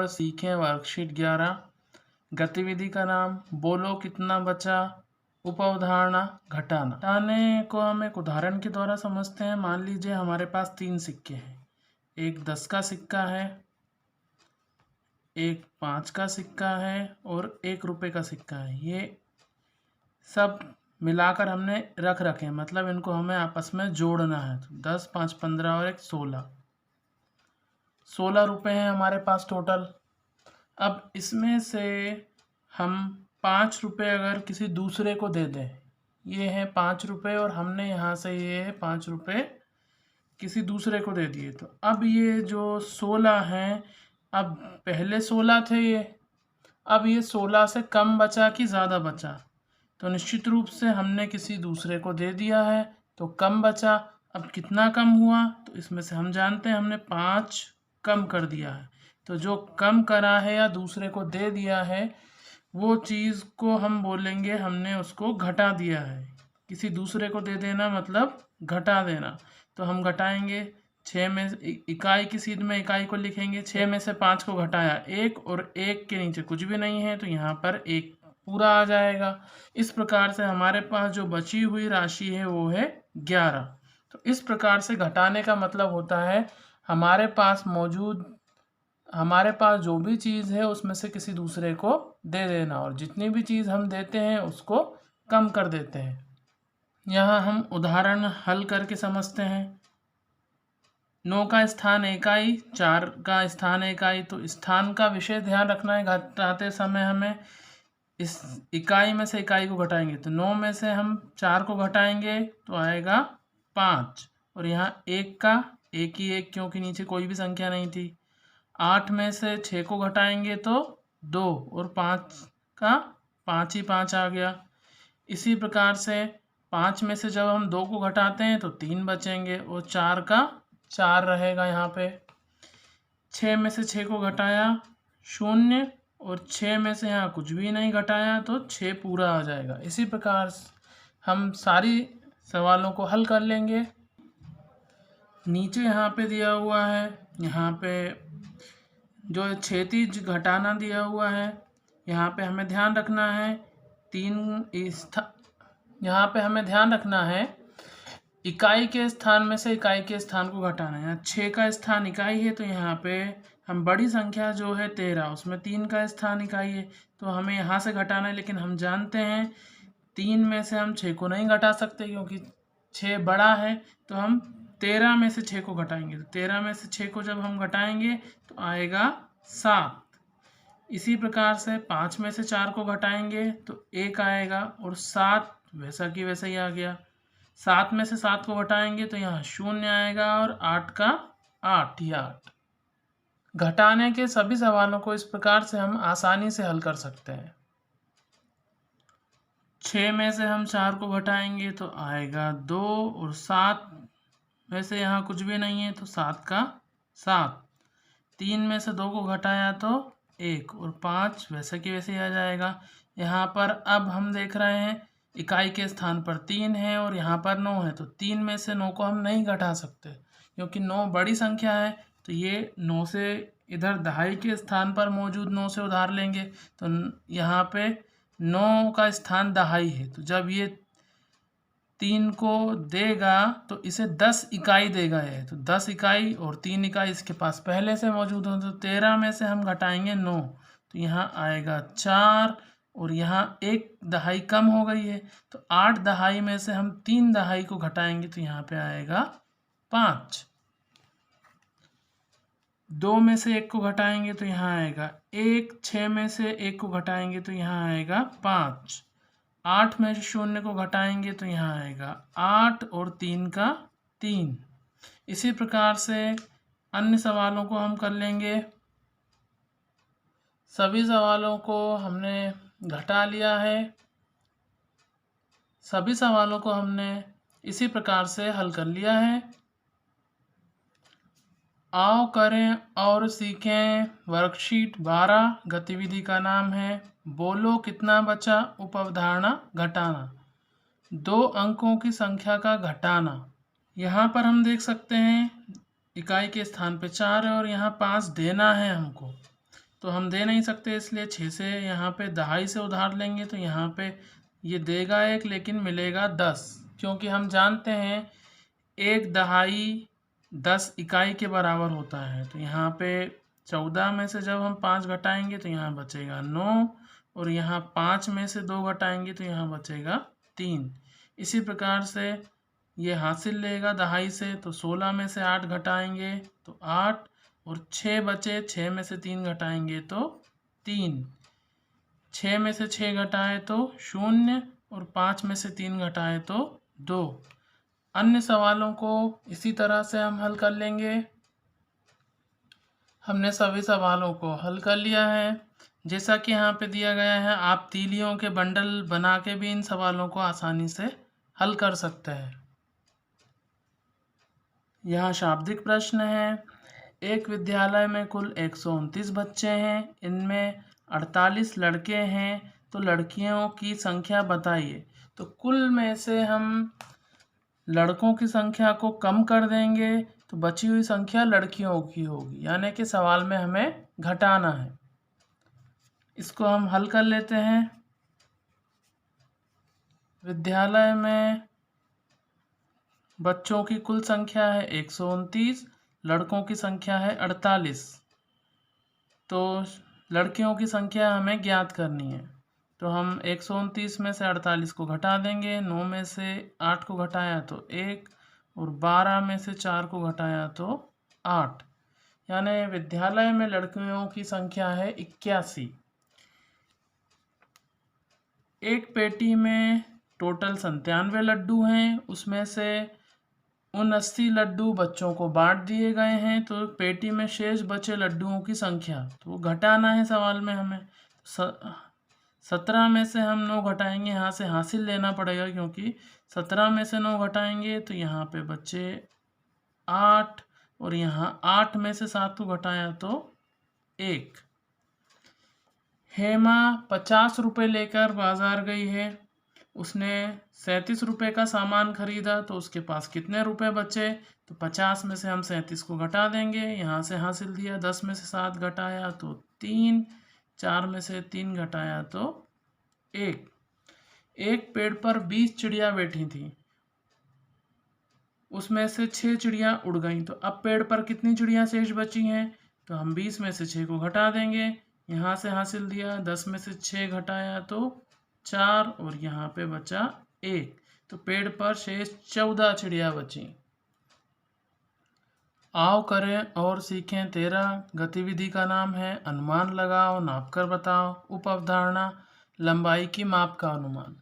और सीखें वर्कशीट 11। गतिविधि का नाम बोलो कितना बचा, उपअवधारणा घटाना। घटाने को हम एक उदाहरण के द्वारा समझते हैं। मान लीजिए हमारे पास 3 सिक्के हैं, एक 10 का सिक्का है, एक 5 का सिक्का है और 1 रुपये का सिक्का है। ये सब मिलाकर हमने रख रखे हैं, मतलब इनको हमें आपस में जोड़ना है। तो 10, 5, 15 और 1 16। 16 रुपये हैं हमारे पास टोटल। अब इसमें से हम 5 रुपये अगर किसी दूसरे को दे दें, ये है 5 रुपये और हमने यहाँ से ये है 5 रुपये किसी दूसरे को दे दिए, तो अब ये जो 16 हैं, अब पहले 16 थे ये, अब ये 16 से कम बचा कि ज़्यादा बचा? तो निश्चित रूप से हमने किसी दूसरे को दे दिया है तो कम बचा। अब कितना कम हुआ? तो इसमें से हम जानते हैं हमने 5 कम कर दिया है। तो जो कम करा है या दूसरे को दे दिया है, वो चीज़ को हम बोलेंगे हमने उसको घटा दिया है। किसी दूसरे को दे देना मतलब घटा देना। तो हम घटाएंगे 6 में इकाई की सीध में इकाई को लिखेंगे। 6 में से 5 को घटाया 1 और 1 के नीचे कुछ भी नहीं है, तो यहाँ पर 1 पूरा आ जाएगा। इस प्रकार से हमारे पास जो बची हुई राशि है वो है 11। तो इस प्रकार से घटाने का मतलब होता है हमारे पास जो भी चीज़ है उसमें से किसी दूसरे को दे देना, और जितनी भी चीज़ हम देते हैं उसको कम कर देते हैं। यहाँ हम उदाहरण हल करके समझते हैं। 9 का स्थान इकाई, 4 का स्थान इकाई। तो स्थान का विशेष ध्यान रखना है। घटाते समय हमें इस इकाई में से इकाई को घटाएंगे, तो 9 में से हम 4 को घटाएंगे तो आएगा 5, और यहाँ 1 का 1 ही 1, क्योंकि नीचे कोई भी संख्या नहीं थी। 8 में से 6 को घटाएंगे तो 2, और 5 का 5 ही 5 आ गया। इसी प्रकार से 5 में से जब हम 2 को घटाते हैं तो 3 बचेंगे, और 4 का 4 रहेगा यहाँ पे। 6 में से 6 को घटाया 0, और 6 में से यहाँ कुछ भी नहीं घटाया तो 6 पूरा आ जाएगा। इसी प्रकार हम सारी सवालों को हल कर लेंगे। नीचे यहाँ पे दिया हुआ है, यहाँ पे जो क्षैतिज घटाना दिया हुआ है, यहाँ पे हमें ध्यान रखना है यहाँ पे हमें ध्यान रखना है इकाई के स्थान में से इकाई के स्थान को घटाना है। 6 का स्थान इकाई है, तो यहाँ पे हम बड़ी संख्या जो है 13, उसमें 3 का स्थान इकाई है, तो हमें यहाँ से घटाना है। लेकिन हम जानते हैं 3 में से हम 6 को नहीं घटा सकते, क्योंकि 6 बड़ा है। तो हम 13 में से 6 को घटाएंगे, तो 13 में से 6 को जब हम घटाएंगे तो आएगा 7। इसी प्रकार से 5 में से 4 को घटाएंगे तो 1 आएगा, और 7 वैसा की वैसा ही आ गया। 7 में से 7 को घटाएंगे तो यहाँ 0 आएगा, और 8 का 8 ही 8। घटाने के सभी सवालों को इस प्रकार से हम आसानी से हल कर सकते हैं। 6 में से हम 4 को घटाएंगे तो आएगा 2, और 7 में से यहाँ कुछ भी नहीं है तो 7 का 7। 3 में से 2 को घटाया तो 1, और 5 वैसे की वैसे ही आ जाएगा। यहाँ पर अब हम देख रहे हैं इकाई के स्थान पर 3 है और यहाँ पर 9 है, तो 3 में से 9 को हम नहीं घटा सकते, क्योंकि 9 बड़ी संख्या है। तो ये 9 से इधर दहाई के स्थान पर मौजूद 9 से उधार लेंगे, तो यहाँ पे 9 का स्थान दहाई है, तो जब ये 3 को देगा तो इसे 10 इकाई देगा है, तो 10 इकाई और 3 इकाई इसके पास पहले से मौजूद हो। तो 13 में से हम घटाएंगे 9, तो यहाँ आएगा 4, और यहाँ 1 दहाई कम हो गई है, तो 8 दहाई में से हम 3 दहाई को घटाएंगे तो यहाँ पे आएगा 5। 2 में से 1 को घटाएंगे तो यहाँ आएगा 1। 6 में से 1 को घटाएंगे तो यहाँ आएगा 5। 8 में से 0 को घटाएंगे तो यहाँ आएगा 8, और 3 का 3। इसी प्रकार से अन्य सवालों को हम कर लेंगे। सभी सवालों को हमने घटा लिया है। सभी सवालों को हमने इसी प्रकार से हल कर लिया है। आओ करें और सीखें वर्कशीट 12। गतिविधि का नाम है बोलो कितना बचा, उपअवधारणा घटाना। 2 अंकों की संख्या का घटाना। यहाँ पर हम देख सकते हैं इकाई के स्थान पे 4 है और यहाँ 5 देना है हमको। तो हम दे नहीं सकते, इसलिए 6 से यहाँ पे दहाई से उधार लेंगे तो यहाँ पे ये देगा 1 लेकिन मिलेगा 10, क्योंकि हम जानते हैं 1 दहाई 10 इकाई के बराबर होता है। तो यहाँ पे 14 में से जब हम 5 घटाएंगे तो यहाँ बचेगा 9, और यहाँ 5 में से 2 घटाएंगे तो यहाँ बचेगा 3। इसी प्रकार से ये हासिल लेगा दहाई से, तो 16 में से 8 घटाएंगे तो 8, और 6 बचे, 6 में से 3 घटाएंगे तो 3, 6 में से 6 घटाए तो 0, और 5 में से 3 घटाए तो 2। अन्य सवालों को इसी तरह से हम हल कर लेंगे। हमने सभी सवालों को हल कर लिया है। जैसा कि यहाँ पे दिया गया है, आप तीलियों के बंडल बना के भी इन सवालों को आसानी से हल कर सकते हैं। यहाँ शाब्दिक प्रश्न है, एक विद्यालय में कुल 129 बच्चे हैं, इनमें 48 लड़के हैं, तो लड़कियों की संख्या बताइए। तो कुल में से हम लड़कों की संख्या को कम कर देंगे तो बची हुई संख्या लड़कियों की होगी, यानी कि सवाल में हमें घटाना है। इसको हम हल कर लेते हैं। विद्यालय में बच्चों की कुल संख्या है 129, लड़कों की संख्या है 48, तो लड़कियों की संख्या हमें ज्ञात करनी है। तो हम 129 में से 48 को घटा देंगे, 9 में से 8 को घटाया तो 1, और 12 में से 4 को घटाया तो 8, यानी विद्यालय में लड़कियों की संख्या है 81। एक पेटी में टोटल 97 लड्डू हैं, उसमें से 79 लड्डू बच्चों को बांट दिए गए हैं, तो पेटी में शेष बचे लड्डुओं की संख्या तो घटाना है सवाल में हमें। 17 में से हम 9 घटाएंगे, यहाँ से हासिल लेना पड़ेगा, क्योंकि 17 में से 9 घटाएंगे तो यहाँ पे बचे 8, और यहाँ 8 में से 7 को घटाया तो 1। हेमा 50 रुपये लेकर बाजार गई है, उसने 37 रुपये का सामान खरीदा, तो उसके पास कितने रुपए बचे। तो 50 में से हम 37 को घटा देंगे, यहाँ से हासिल दिया 10 में से 7 घटाया तो 3, 4 में से 3 घटाया तो 1। एक पेड़ पर 20 चिड़िया बैठी थी, उसमें से 6 चिड़िया उड़ गईं, तो अब पेड़ पर कितनी चिड़िया शेष बची हैं। तो हम 20 में से 6 को घटा देंगे, यहाँ से हासिल दिया 10 में से 6 घटाया तो 4, और यहाँ पे बचा 1, तो पेड़ पर शेष 14 चिड़िया बची। आओ करें और सीखें 13 गतिविधि का नाम है अनुमान लगाओ, नाप कर बताओ। उप अवधारणा लंबाई की माप का अनुमान।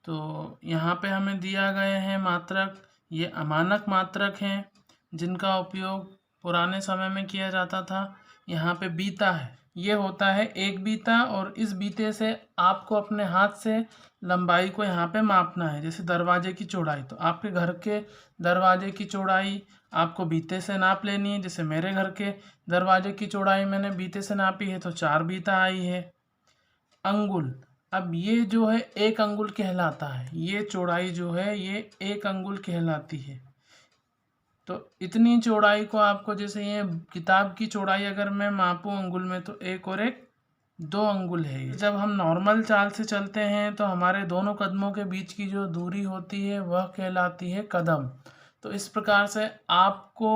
तो यहाँ पे हमें दिया गए हैं मात्रक, ये अमानक मात्रक हैं जिनका उपयोग पुराने समय में किया जाता था। यहाँ पे बीता है, ये होता है 1 बीता, और इस बीते से आपको अपने हाथ से लंबाई को यहाँ पे मापना है। जैसे दरवाजे की चौड़ाई, तो आपके घर के दरवाजे की चौड़ाई आपको बीते से नाप लेनी है। जैसे मेरे घर के दरवाजे की चौड़ाई मैंने बीते से नापी है तो 4 बीता आई है। अंगुल, अब ये जो है 1 अंगुल कहलाता है, ये चौड़ाई जो है ये 1 अंगुल कहलाती है। तो इतनी चौड़ाई को आपको, जैसे ये किताब की चौड़ाई अगर मैं मापूं अंगुल में, तो 1 और 1 2 अंगुल है। जब हम नॉर्मल चाल से चलते हैं तो हमारे दोनों कदमों के बीच की जो दूरी होती है वह कहलाती है कदम। तो इस प्रकार से आपको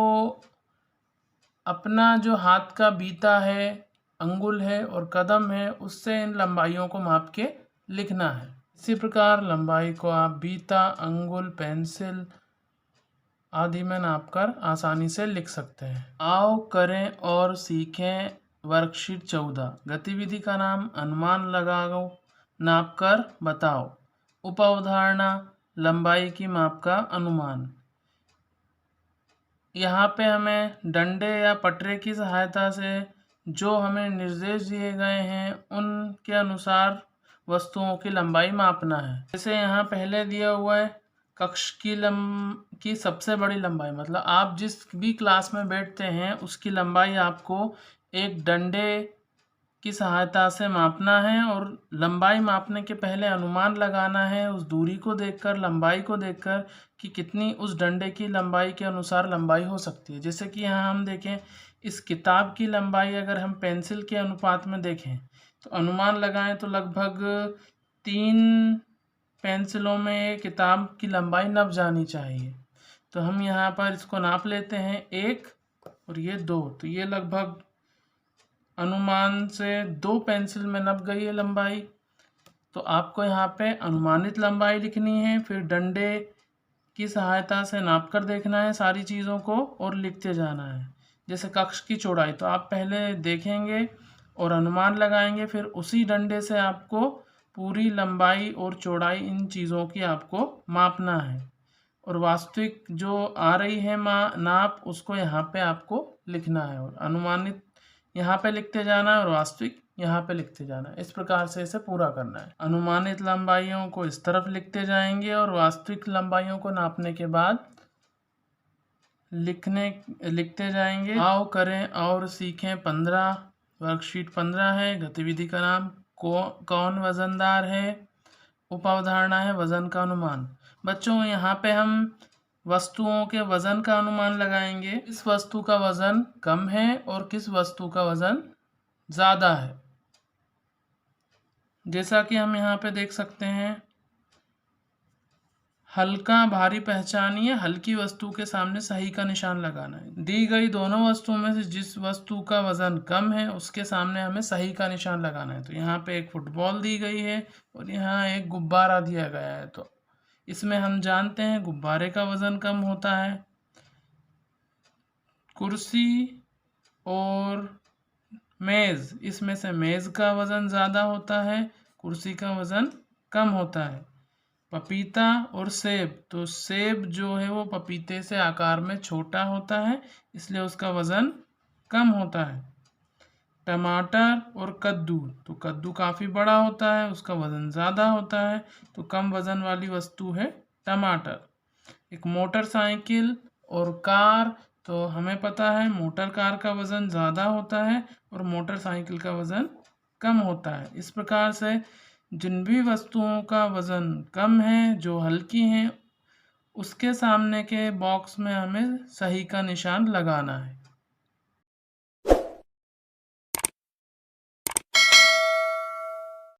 अपना जो हाथ का बीता है, अंगुल है और कदम है, उससे इन लंबाइयों को माप के लिखना है। इसी प्रकार लंबाई को आप बीता, अंगुल, पेंसिल आदि में नापकर आसानी से लिख सकते हैं। आओ करें और सीखें वर्कशीट 14 गतिविधि का नाम अनुमान लगाओ, नापकर बताओ। उप अवधारणा लंबाई की माप का अनुमान। यहाँ पे हमें डंडे या पटरे की सहायता से जो हमें निर्देश दिए गए हैं उनके अनुसार वस्तुओं की लंबाई मापना है। जैसे यहाँ पहले दिया हुआ है कक्ष की सबसे बड़ी लंबाई, मतलब आप जिस भी क्लास में बैठते हैं उसकी लंबाई आपको एक डंडे की सहायता से मापना है, और लंबाई मापने के पहले अनुमान लगाना है उस दूरी को देखकर, लंबाई को देखकर कि कितनी उस डंडे की लंबाई के अनुसार लंबाई हो सकती है। जैसे कि यहाँ हम देखें इस किताब की लंबाई अगर हम पेंसिल के अनुपात में देखें तो अनुमान लगाएं तो लगभग 3 पेंसिलों में किताब की लंबाई नप जानी चाहिए। तो हम यहाँ पर इसको नाप लेते हैं 1 और ये 2, तो ये लगभग अनुमान से 2 पेंसिल में नप गई है लंबाई। तो आपको यहाँ पे अनुमानित लंबाई लिखनी है, फिर डंडे की सहायता से नाप कर देखना है सारी चीज़ों को और लिखते जाना है। जैसे कक्ष की चौड़ाई तो आप पहले देखेंगे और अनुमान लगाएंगे, फिर उसी डंडे से आपको पूरी लंबाई और चौड़ाई इन चीज़ों की आपको मापना है और वास्तविक जो आ रही है नाप उसको यहाँ पे आपको लिखना है और अनुमानित यहाँ पे लिखते जाना है और वास्तविक यहाँ पे लिखते जाना है। इस प्रकार से इसे पूरा करना है। अनुमानित लंबाइयों को इस तरफ लिखते जाएंगे और वास्तविक लंबाइयों को नापने के बाद लिखते जाएंगे। आओ करें और सीखें 15। वर्कशीट 15 है। गतिविधि का नाम कौन वजनदार है। उपावधारणा है वजन का अनुमान। बच्चों यहाँ पे हम वस्तुओं के वजन का अनुमान लगाएंगे। किस वस्तु का वजन कम है और किस वस्तु का वजन ज़्यादा है। जैसा कि हम यहाँ पे देख सकते हैं, हल्का भारी पहचानिए, हल्की वस्तु के सामने सही का निशान लगाना है। दी गई दोनों वस्तुओं में से जिस वस्तु का वजन कम है उसके सामने हमें सही का निशान लगाना है। तो यहाँ पे एक फुटबॉल दी गई है और यहाँ एक गुब्बारा दिया गया है। तो इसमें हम जानते हैं गुब्बारे का वजन कम होता है। कुर्सी और मेज़, इसमें से मेज़ का वज़न ज़्यादा होता है, कुर्सी का वज़न कम होता है। पपीता और सेब, तो सेब जो है वो पपीते से आकार में छोटा होता है इसलिए उसका वज़न कम होता है। टमाटर और कद्दू, तो कद्दू काफ़ी बड़ा होता है उसका वज़न ज़्यादा होता है, तो कम वज़न वाली वस्तु है टमाटर। एक मोटरसाइकिल और कार, तो हमें पता है मोटर कार का वज़न ज़्यादा होता है और मोटरसाइकिल का वज़न कम होता है। इस प्रकार से जिन भी वस्तुओं का वज़न कम है, जो हल्की हैं, उसके सामने के बॉक्स में हमें सही का निशान लगाना है।